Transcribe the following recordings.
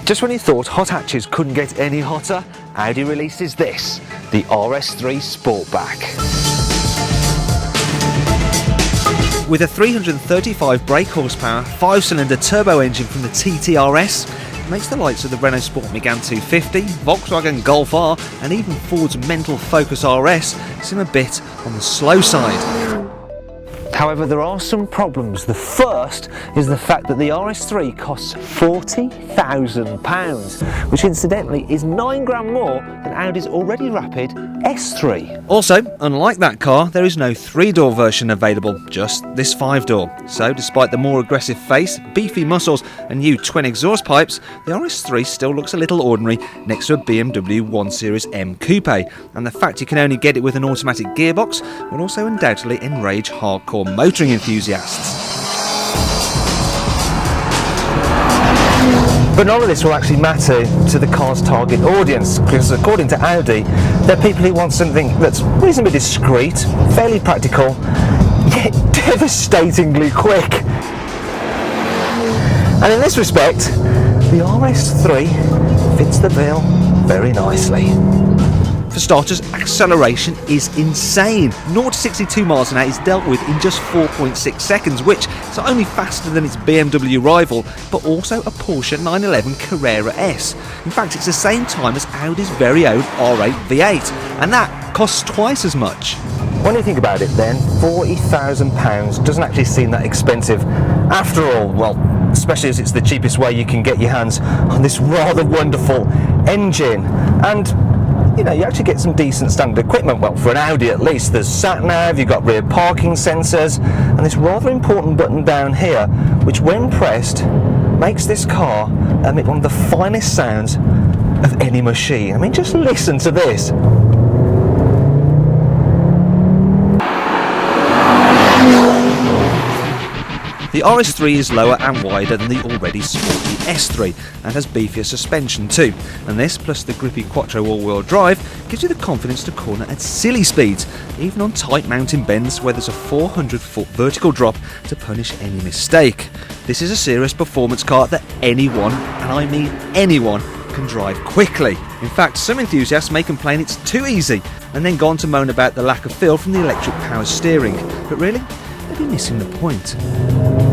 Just when you thought hot hatches couldn't get any hotter, Audi releases this, the RS3 Sportback. With a 335 brake horsepower, 5-cylinder turbo engine from the TTRS, it makes the likes of the Renault Sport Megane 250, Volkswagen Golf R and even Ford's mental Focus RS seem a bit on the slow side. However, there are some problems. The first is the fact that the RS3 costs £40,000, which incidentally is 9 grand more than Audi's already rapid S3. Also, unlike that car, there is no 3-door version available, just this 5-door. So despite the more aggressive face, beefy muscles and new twin exhaust pipes, the RS3 still looks a little ordinary next to a BMW 1 Series M Coupe A, and the fact you can only get it with an automatic gearbox will also undoubtedly enrage hardcore motoring enthusiasts. But none of this will actually matter to the car's target audience, because according to Audi, they're people who want something that's reasonably discreet, fairly practical, yet devastatingly quick. And in this respect, the RS3 fits the bill very nicely. For starters, acceleration is insane. 0 to 62 miles an hour is dealt with in just 4.6 seconds, which is not only faster than its BMW rival, but also a Porsche 911 Carrera S. In fact, it's the same time as Audi's very own R8 V8, and that costs twice as much. When you think about it then, £40,000 doesn't actually seem that expensive after all, well, especially as it's the cheapest way you can get your hands on this rather wonderful engine. And you know, you actually get some decent standard equipment. Well, for an Audi at least, there's sat-nav, you've got rear parking sensors, and this rather important button down here, which when pressed, makes this car emit one of the finest sounds of any machine. I mean, just listen to this. The RS3 is lower and wider than the already sporty S3 and has beefier suspension too, and this plus the grippy Quattro all-wheel drive gives you the confidence to corner at silly speeds, even on tight mountain bends where there's a 400-foot vertical drop to punish any mistake. This is a serious performance car that anyone, and I mean anyone, can drive quickly. In fact, some enthusiasts may complain it's too easy and then go on to moan about the lack of feel from the electric power steering, but really, they'd be missing the point.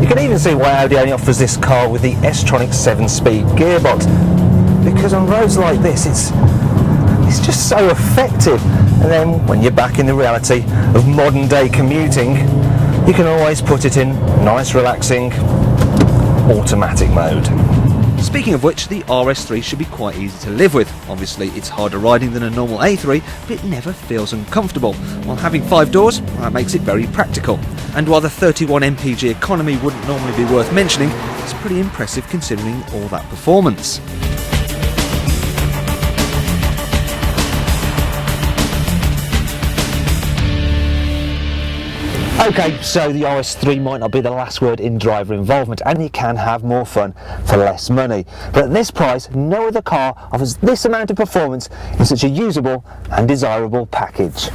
You can even see why Audi only offers this car with the S-tronic 7-speed gearbox, because on roads like this it's just so effective, and then when you're back in the reality of modern day commuting, you can always put it in nice relaxing automatic mode. Speaking of which, the RS3 should be quite easy to live with. Obviously it's harder riding than a normal A3, but it never feels uncomfortable, while having 5 doors, that makes it very practical. And while the 31 mpg economy wouldn't normally be worth mentioning, it's pretty impressive considering all that performance. Okay, so the RS3 might not be the last word in driver involvement, and you can have more fun for less money. But at this price, no other car offers this amount of performance in such a usable and desirable package.